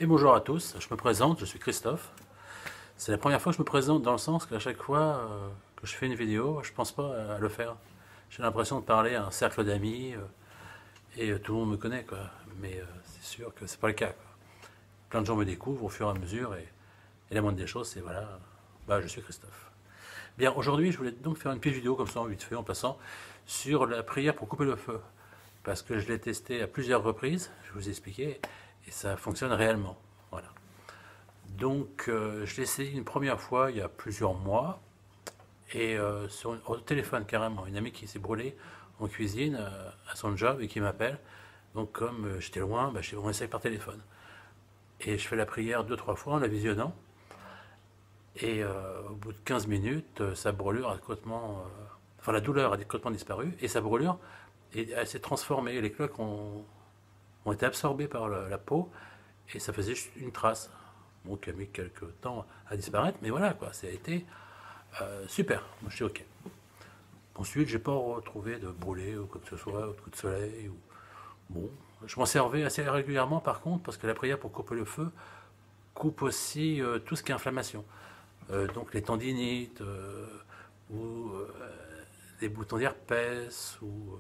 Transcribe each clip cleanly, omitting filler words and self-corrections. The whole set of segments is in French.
Et bonjour à tous, je me présente, je suis Christophe. C'est la première fois que je me présente dans le sens qu'à chaque fois que je fais une vidéo, je pense pas à le faire. J'ai l'impression de parler à un cercle d'amis et tout le monde me connaît, quoi. Mais c'est sûr que c'est pas le cas, quoi. Plein de gens me découvrent au fur et à mesure et la moindre des choses, c'est voilà, je suis Christophe. Bien, aujourd'hui, je voulais donc faire une petite vidéo comme ça, vite fait, en passant, sur la prière pour couper le feu. Parce que je l'ai testé à plusieurs reprises, je vous ai expliqué, et ça fonctionne réellement. Voilà. Donc, je l'ai essayé une première fois il y a plusieurs mois, et au téléphone carrément, une amie qui s'est brûlée en cuisine à son job et qui m'appelle. Donc, comme j'étais loin, on essaye par téléphone. Et je fais la prière deux, trois fois en la visionnant. Et au bout de 15 minutes, sa brûlure a complètement. Enfin, la douleur a complètement disparu, et sa brûlure elle s'est transformée. Les cloques ont été absorbées par la peau, et ça faisait juste une trace. Bon, qui a mis quelques temps à disparaître, mais voilà, quoi, ça a été super. Moi, je suis OK. Ensuite, j'ai pas retrouvé de brûlé ou quoi que ce soit, ou de coup de soleil. Bon, je m'en servais assez régulièrement, par contre, parce que la prière pour couper le feu coupe aussi tout ce qui est inflammation. Donc les tendinites, ou des boutons d'herpès, ou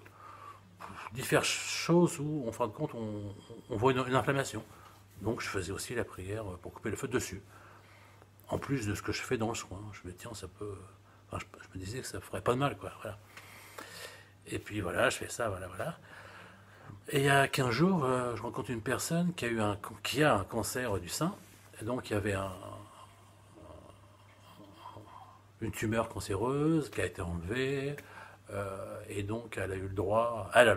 différentes choses où, en fin de compte, on voit une inflammation. Donc je faisais aussi la prière pour couper le feu dessus. En plus de ce que je fais dans le soin. Je me dis, tiens, ça peut. Enfin, je me disais que ça ferait pas de mal, quoi. Voilà. Et puis voilà, je fais ça, voilà, voilà. Et il y a 15 jours, je rencontre une personne qui a un cancer du sein. Et donc il y avait une tumeur cancéreuse qui a été enlevée. Et donc elle a le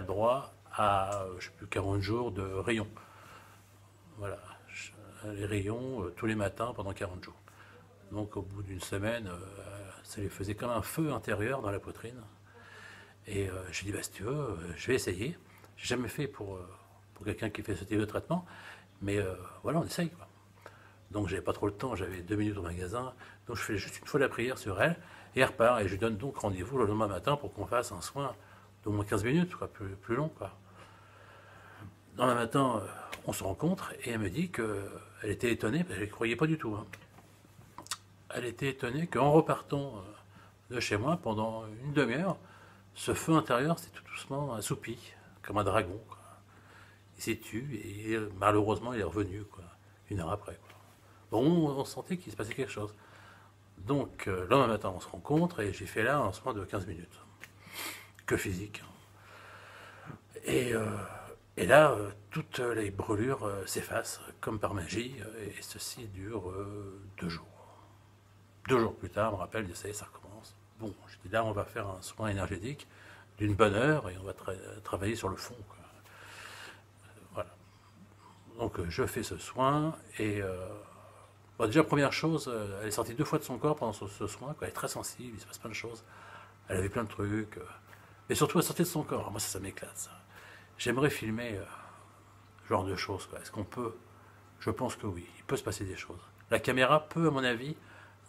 droit à, je sais plus, 40 jours de rayons. Voilà. Les rayons tous les matins pendant 40 jours. Donc au bout d'une semaine, ça lui faisait comme un feu intérieur dans la poitrine. Et j'ai dit, si tu veux, je vais essayer. J'ai jamais fait pour quelqu'un qui fait ce type de traitement, mais voilà, on essaye, quoi. Donc j'avais pas trop le temps, j'avais 2 minutes au magasin, donc je fais juste une fois la prière sur elle, et elle repart, et je lui donne donc rendez-vous le lendemain matin pour qu'on fasse un soin d'au moins 15 minutes, quoi, plus long, quoi. Le lendemain matin, on se rencontre, et elle me dit qu'elle était étonnée, parce qu'elle ne croyait pas du tout, hein. Elle était étonnée qu'en repartant de chez moi, pendant une demi-heure, ce feu intérieur s'est tout doucement assoupi, comme un dragon, quoi. Il s'est tué et malheureusement il est revenu, quoi, une heure après, quoi. Bon, on sentait qu'il se passait quelque chose. Donc le lendemain matin on se rencontre et j'ai fait là un soin de 15 minutes. Que physique. Et, euh, et là, toutes les brûlures s'effacent comme par magie, et ceci dure 2 jours. 2 jours plus tard, on me rappelle, ça y est, ça recommence. Bon, je dis là, on va faire un soin énergétique d'une bonne heure et on va travailler sur le fond, quoi. Voilà. Donc je fais ce soin et déjà première chose, elle est sortie 2 fois de son corps pendant ce soin, quoi. Elle est très sensible, il se passe plein de choses. Elle avait plein de trucs, mais surtout elle sortait de son corps. Alors moi ça m'éclate, ça. J'aimerais filmer ce genre de choses, quoi. Est-ce qu'on peut? Je pense que oui, il peut se passer des choses. La caméra peut, à mon avis,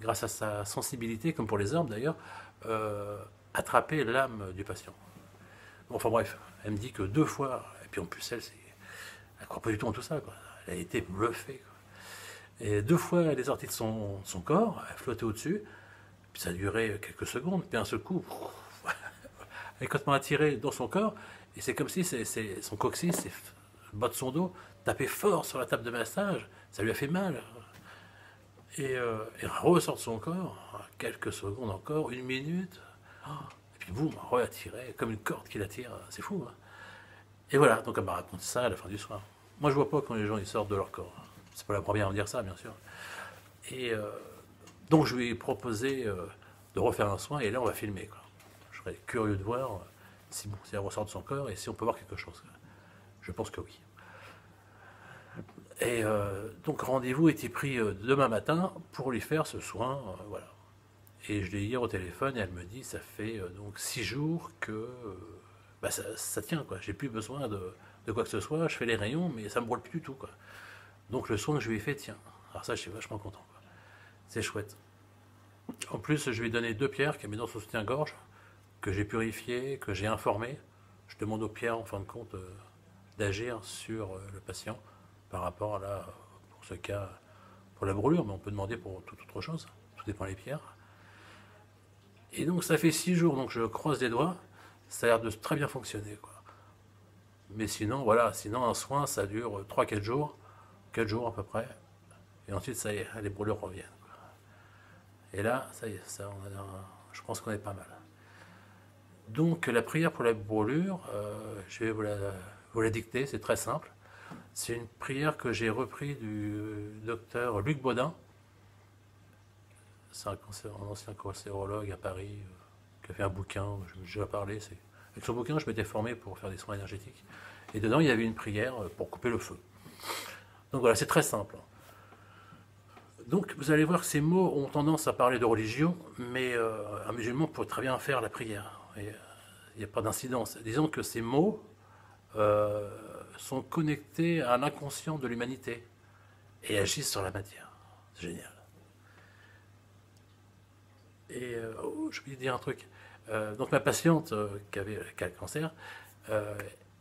grâce à sa sensibilité, comme pour les orbes d'ailleurs, attraper l'âme du patient. Bon, enfin bref, elle me dit que 2 fois, et puis en plus elle ne croit pas du tout en tout ça, quoi. Elle a été bluffée, quoi. Et 2 fois, elle est sortie de son corps, elle flottait au-dessus, puis ça a duré quelques secondes, puis un seul coup, elle est complètement attirée dans son corps, et c'est comme si son coccyx, le bas de son dos, tapait fort sur la table de massage, ça lui a fait mal. Et elle ressort de son corps, quelques secondes encore, une minute, et puis boum, re-attiré, comme une corde qui l'attire, c'est fou, hein. Et voilà, donc elle m'a raconté ça à la fin du soir. Moi je vois pas quand les gens ils sortent de leur corps. C'est pas la première à me dire ça, bien sûr. Et donc je lui ai proposé de refaire un soin, et là on va filmer, quoi. Je serais curieux de voir si elle ressort de son corps et si on peut voir quelque chose. Je pense que oui. Et donc rendez-vous était pris demain matin pour lui faire ce soin, voilà. Et je l'ai hier au téléphone et elle me dit ça fait donc 6 jours que ça tient, quoi. J'ai plus besoin de quoi que ce soit. Je fais les rayons mais ça me brûle plus du tout, quoi. Donc le soin que je lui ai fait tient. Alors ça je suis vachement content, quoi. C'est chouette. En plus je lui ai donné 2 pierres qu'elle met dans son soutien-gorge, que j'ai purifié, que j'ai informé. Je demande aux pierres en fin de compte d'agir sur le patient par rapport à ce cas pour la brûlure, mais on peut demander pour toute autre chose, tout dépend des pierres. Et donc ça fait 6 jours, donc je croise les doigts, ça a l'air de très bien fonctionner, quoi. Mais sinon, voilà, sinon un soin, ça dure 3-4 jours, 4 jours à peu près, et ensuite ça y est, les brûlures reviennent, quoi. Et là, ça y est, ça, je pense qu'on est pas mal. Donc la prière pour la brûlure, je vais vous la dicter, c'est très simple. C'est une prière que j'ai reprise du docteur Luc Baudin. C'est un ancien cancérologue à Paris qui a fait un bouquin, je vais déjà parler. Avec son bouquin, je m'étais formé pour faire des soins énergétiques. Et dedans, il y avait une prière pour couper le feu. Donc voilà, c'est très simple. Donc vous allez voir que ces mots ont tendance à parler de religion, mais un musulman peut très bien faire la prière. Il n'y a pas d'incidence. Disons que ces mots sont connectés à l'inconscient de l'humanité et agissent sur la matière. C'est génial. Et je vais dire un truc. Donc ma patiente qui a le cancer,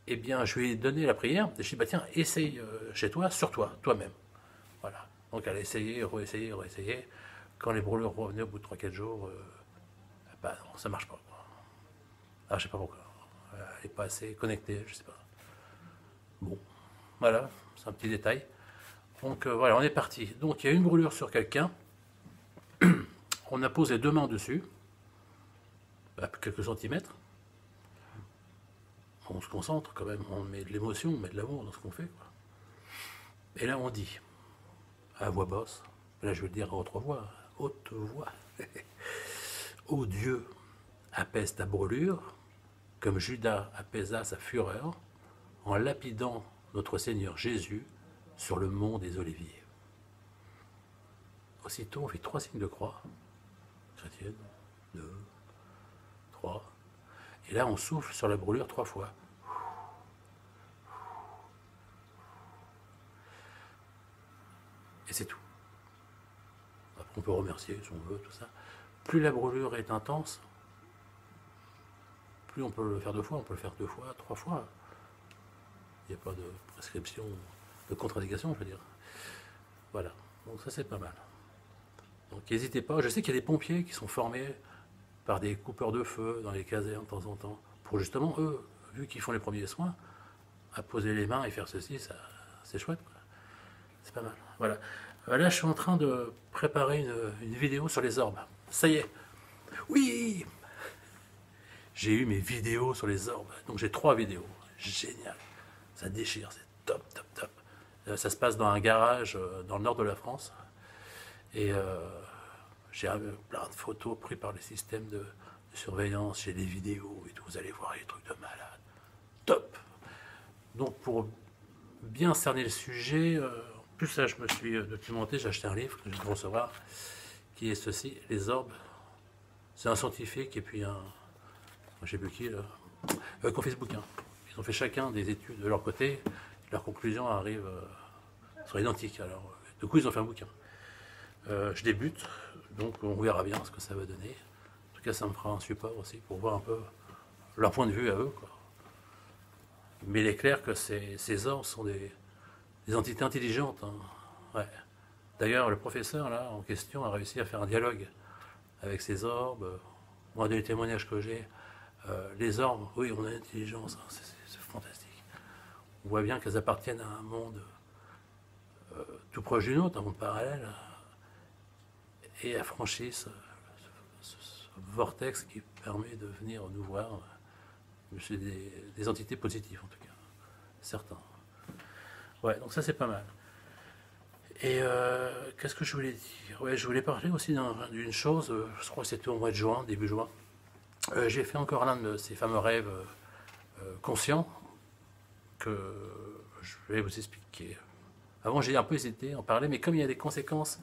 eh bien je lui ai donné la prière. Je lui ai dit bah tiens, essaye chez toi, sur toi, toi-même. Voilà. Donc elle a essayé, réessayé, réessayé. Quand les brûlures revenaient au bout de 3-4 jours, bah non, ça marche pas. Ah, je sais pas pourquoi. Elle n'est pas assez connectée, je sais pas. Bon, voilà, c'est un petit détail. Donc voilà, on est parti. Donc il y a une brûlure sur quelqu'un. On a posé 2 mains dessus, à quelques centimètres. On se concentre quand même, on met de l'émotion, on met de l'amour dans ce qu'on fait, quoi. Et là on dit, à voix basse, là je vais le dire à haute voix. Ô Dieu, apaise ta brûlure, comme Judas apaisa sa fureur, en lapidant notre Seigneur Jésus sur le mont des Oliviers. Aussitôt on fait 3 signes de croix, chrétienne, 2, 3, et là on souffle sur la brûlure 3 fois. Et c'est tout. Après on peut remercier si on veut, tout ça. Plus la brûlure est intense, plus on peut le faire 2 fois, on peut le faire 2 fois, 3 fois. Il n'y a pas de prescription, de contre-indication, je veux dire. Voilà, donc ça c'est pas mal. Donc n'hésitez pas, je sais qu'il y a des pompiers qui sont formés par des coupeurs de feu dans les casernes de temps en temps, pour justement, eux, vu qu'ils font les premiers soins, à poser les mains et faire ceci, c'est chouette, quoi. C'est pas mal. Voilà. Là, je suis en train de préparer une vidéo sur les orbes. Ça y est. Oui, j'ai eu mes vidéos sur les orbes. Donc j'ai 3 vidéos. Génial. Ça déchire, c'est top, top, top. Ça se passe dans un garage dans le nord de la France. Et j'ai plein de photos prises par les systèmes de surveillance, j'ai des vidéos et tout. Vous allez voir les trucs de malade. Top. Donc pour bien cerner le sujet, en plus là je me suis documenté, j'ai acheté un livre que je viens de recevoir, qui est ceci, Les Orbes. C'est un scientifique et puis je sais plus qui là, qui ont fait ce bouquin. Ils ont fait chacun des études de leur côté, leurs conclusions arrivent, sont identiques. Alors du coup ils ont fait un bouquin. Je débute, donc on verra bien ce que ça va donner. En tout cas ça me fera un support aussi pour voir un peu leur point de vue à eux, quoi. Mais il est clair que ces orbes sont des entités intelligentes, hein. Ouais. D'ailleurs, le professeur là en question a réussi à faire un dialogue avec ces orbes. Moi, des témoignages que j'ai, les orbes, oui, on a une intelligence, hein, c'est fantastique. On voit bien qu'elles appartiennent à un monde tout proche du nôtre, un monde parallèle, et affranchissent ce vortex qui permet de venir nous voir. C'est des entités positives en tout cas, certains. Ouais, donc ça c'est pas mal. Et qu'est-ce que je voulais dire? Ouais, je voulais parler aussi d'une chose, je crois que c'était au mois de juin, début juin. J'ai fait encore l'un de ces fameux rêves conscients que je vais vous expliquer. Avant j'ai un peu hésité à en parler, mais comme il y a des conséquences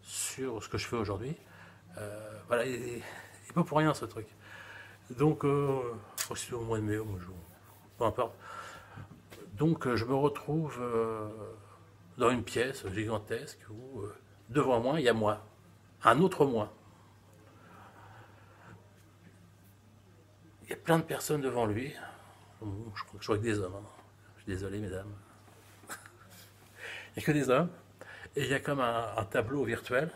sur ce que je fais aujourd'hui, voilà, il n'est pas pour rien ce truc. Donc, je crois que c'est au mois de mai, au mois de juin, peu importe. Donc, je me retrouve dans une pièce gigantesque où, devant moi, il y a moi, un autre moi. Il y a plein de personnes devant lui. Je crois que je vois que des hommes, hein. Je suis désolé, mesdames. Il n'y a que des hommes. Et il y a comme un tableau virtuel.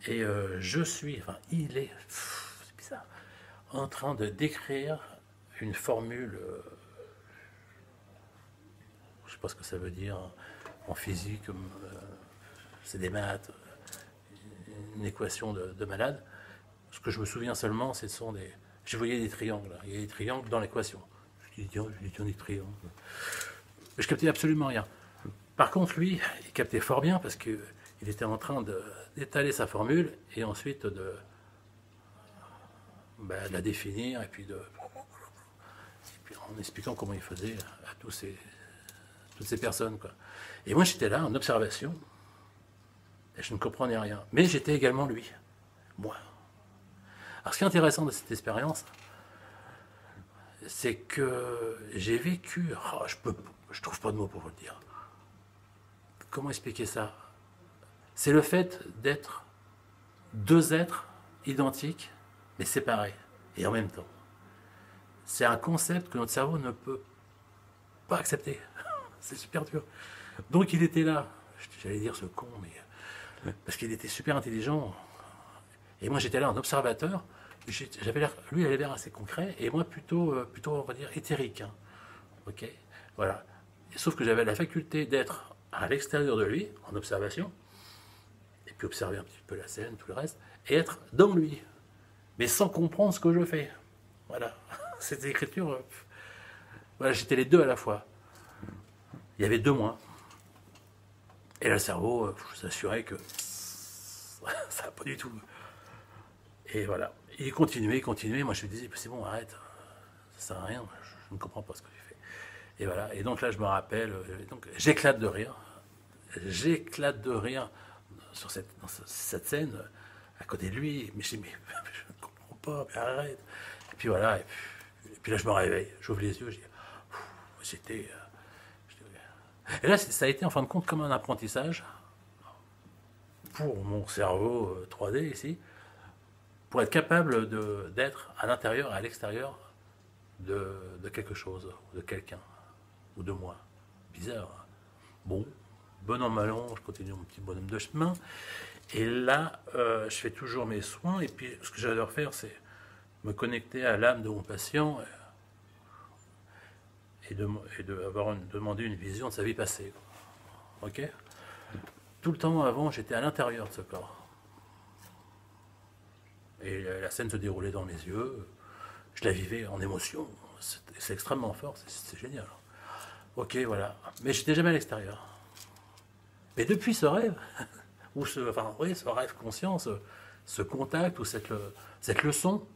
Et je suis, enfin, il est, c'est bizarre, en train de décrire une formule, je ne sais pas ce que ça veut dire en physique, c'est des maths, une équation de malade. Ce que je me souviens seulement, ce sont des. Je voyais des triangles, il y a des triangles dans l'équation. Je dis, tiens, des triangles. Mais je captais absolument rien. Par contre, lui, il captait fort bien parce qu'il était en train d'étaler sa formule et ensuite de la définir et puis en expliquant comment il faisait à toutes ces personnes, quoi. Et moi, j'étais là en observation et je ne comprenais rien. Mais j'étais également lui, moi. Alors, ce qui est intéressant de cette expérience, c'est que j'ai vécu. Oh, je trouve pas de mots pour vous le dire. Comment expliquer ça? C'est le fait d'être deux êtres identiques, mais séparés, et en même temps. C'est un concept que notre cerveau ne peut pas accepter. C'est super dur. Donc il était là, j'allais dire ce con, mais parce qu'il était super intelligent. Et moi j'étais là en observateur. J'avais l'air, lui il avait l'air assez concret, et moi plutôt on va dire éthérique. Hein. Ok, voilà. Et sauf que j'avais la faculté d'être à l'extérieur de lui, en observation, et puis observer un petit peu la scène, tout le reste, et être dans lui, mais sans comprendre ce que je fais. Voilà. Cette écriture, voilà, j'étais les deux à la fois. Il y avait deux moi. Et là, le cerveau, je vous assurais que ça va pas du tout. Et voilà. Il continuait. Moi, je lui disais, c'est bon, arrête. Ça sert à rien. Je ne comprends pas ce que tu fais. Et voilà. Et donc là, je me rappelle. Donc, j'éclate de rire. J'éclate de rire dans cette scène à côté de lui. Mais je dis, mais je ne comprends pas. Mais arrête. Et puis voilà. Et puis là, je me réveille. J'ouvre les yeux. Je dis, j'étais. Et là, ça a été en fin de compte comme un apprentissage pour mon cerveau 3D ici, pour être capable d'être à l'intérieur et à l'extérieur de quelque chose, de quelqu'un, ou de moi. Bizarre. Bon, bon an, mal an, je continue mon petit bonhomme de chemin. Et là, je fais toujours mes soins. Et puis, ce que j'adore faire, c'est me connecter à l'âme de mon patient et demander une vision de sa vie passée. Ok? Tout le temps avant, j'étais à l'intérieur de ce corps. Et la scène se déroulait dans mes yeux. Je la vivais en émotion. C'est extrêmement fort, c'est génial. Ok, voilà. Mais j'étais jamais à l'extérieur. Mais depuis ce rêve, ou ce rêve conscient, ce contact, ou cette leçon,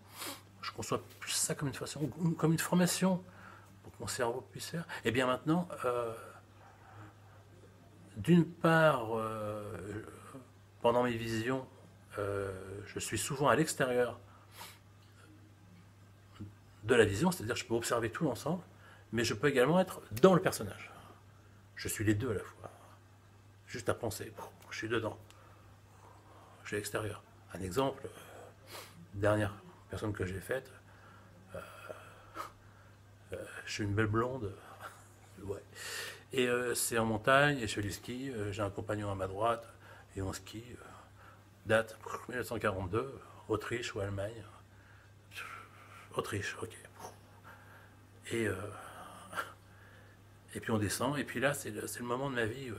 je conçois plus ça comme une façon, comme une formation pour que mon cerveau puisse faire. Et bien maintenant, d'une part, pendant mes visions, je suis souvent à l'extérieur de la vision, c'est-à-dire que je peux observer tout l'ensemble, mais je peux également être dans le personnage. Je suis les deux à la fois. Juste à penser, je suis dedans. Je suis à l'extérieur. Un exemple, dernière personne que j'ai faite, je suis une belle blonde, ouais. Et c'est en montagne, et je fais du ski, j'ai un compagnon à ma droite, et on skie, date 1942, Autriche ou Allemagne. Autriche, ok. Et puis on descend, et puis là, c'est le moment de ma vie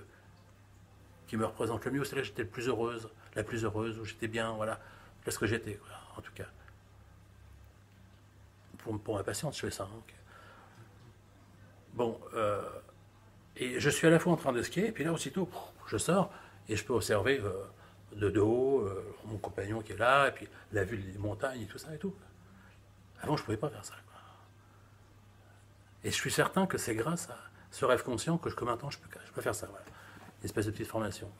qui me représente le mieux. C'est là que j'étais la plus heureuse, où j'étais bien, voilà. Là, ce que j'étais, quoi, en tout cas. Pour ma patiente, je fais ça. Okay. Bon, et je suis à la fois en train de skier, et puis là, aussitôt, je sors, et je peux observer de haut mon compagnon qui est là, et puis la vue des montagnes, et tout ça, et tout. Avant, je ne pouvais pas faire ça, quoi. Et je suis certain que c'est grâce à ce rêve conscient que maintenant, je peux faire ça, voilà. Une espèce de petite formation.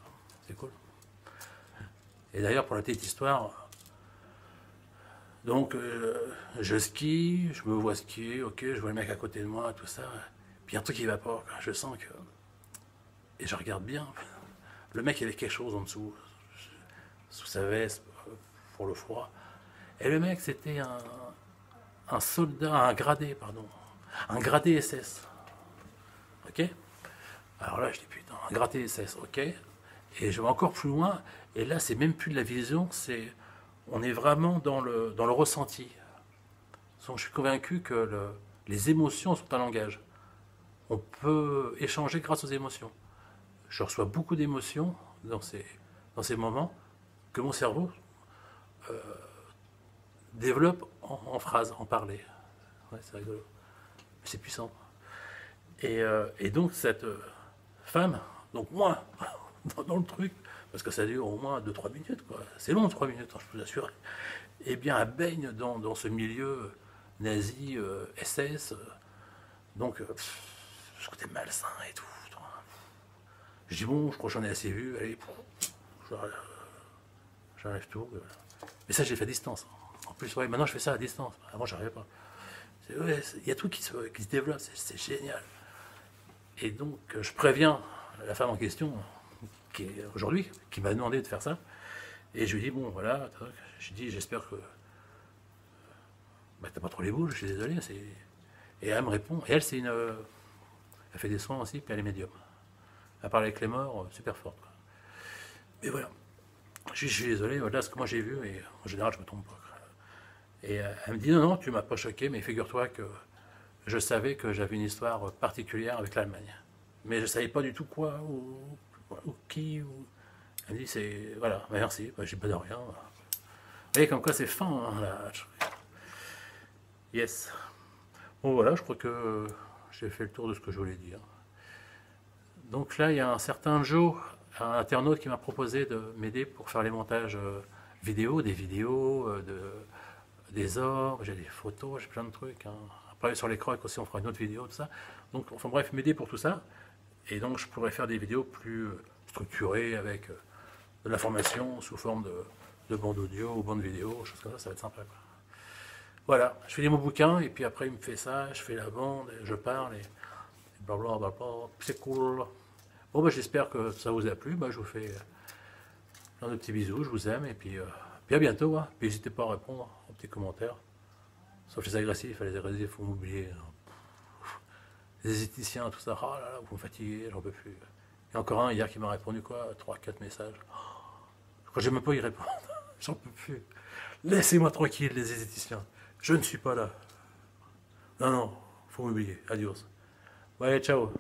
C'est cool. Et d'ailleurs, pour la petite histoire, donc, je skie, je me vois skier, ok, je vois le mec à côté de moi, tout ça. Puis un truc qui va pas, je sens que. Et je regarde bien. Le mec, il avait quelque chose en dessous, sous sa veste, pour le froid. Et le mec, c'était un soldat, un gradé, pardon. Un gradé SS. Ok? Alors là, je dis putain, un gradé SS, ok. Et je vais encore plus loin, et là, c'est même plus de la vision, on est vraiment dans le ressenti. Donc, je suis convaincu que les émotions sont un langage. On peut échanger grâce aux émotions. Je reçois beaucoup d'émotions dans ces moments que mon cerveau développe en phrases, en parler. Ouais, c'est rigolo. C'est puissant. Et donc, cette femme, donc moi, dans le truc, parce que ça dure au moins 2-3 minutes, quoi. C'est long, 3 minutes, hein, je peux vous assurer. Eh bien, elle baigne dans ce milieu nazi, SS, donc ce côté malsain et tout. Je dis bon, je crois que j'en ai assez vu, allez, j'enlève tout. Mais ça, j'ai fait à distance. En plus, ouais, maintenant je fais ça à distance. Avant, j'arrivais pas. Ouais, il y a tout qui se développe, c'est génial. Et donc, je préviens la femme en question, qui est aujourd'hui, qui m'a demandé de faire ça. Et je lui dis, bon, voilà, je dis, j'espère que t'as pas trop les boules, je suis désolé. Et elle me répond, et elle, elle fait des soins aussi, puis elle est médium. Elle parle avec les morts, super forte. Quoi. Mais voilà, je suis désolé, voilà ce que moi j'ai vu, et en général, je me trompe pas. Quoi. Et elle me dit, non, non, tu m'as pas choqué, mais figure-toi que je savais que j'avais une histoire particulière avec l'Allemagne. Mais je ne savais pas du tout quoi, ou qui. Elle me dit, voilà, merci, j'ai pas de rien. Vous voyez, comme quoi c'est fin, hein, là. Yes. Bon, voilà, je crois que j'ai fait le tour de ce que je voulais dire. Donc là, il y a un certain Joe, un internaute qui m'a proposé de m'aider pour faire les montages vidéo, des vidéos, des orbes, j'ai des photos, j'ai plein de trucs. Hein. Après, sur les crocs aussi, on fera une autre vidéo, tout ça. Donc, enfin bref, m'aider pour tout ça. Et donc, je pourrais faire des vidéos plus structurées avec de l'information sous forme de bande audio ou bande vidéo, choses comme ça va être sympa. Quoi. Voilà, je fais mon bouquin et puis après, il me fait ça, je fais la bande, et je parle et blablabla, c'est cool. Bon, bah, j'espère que ça vous a plu. Bah, je vous fais plein de petits bisous, je vous aime et puis à bientôt. Hein. Puis n'hésitez pas à répondre aux petits commentaires. Sauf les agressifs, il faut m'oublier. Les esthéticiens, tout ça, oh là là, vous me fatiguez, j'en peux plus. Il y a encore un hier qui m'a répondu quoi 3-4 messages. Je crois que je n'ai même pas y répondre. J'en peux plus. Laissez-moi tranquille, les esthéticiens. Je ne suis pas là. Non, non, faut m'oublier. Adios. Ouais, ciao.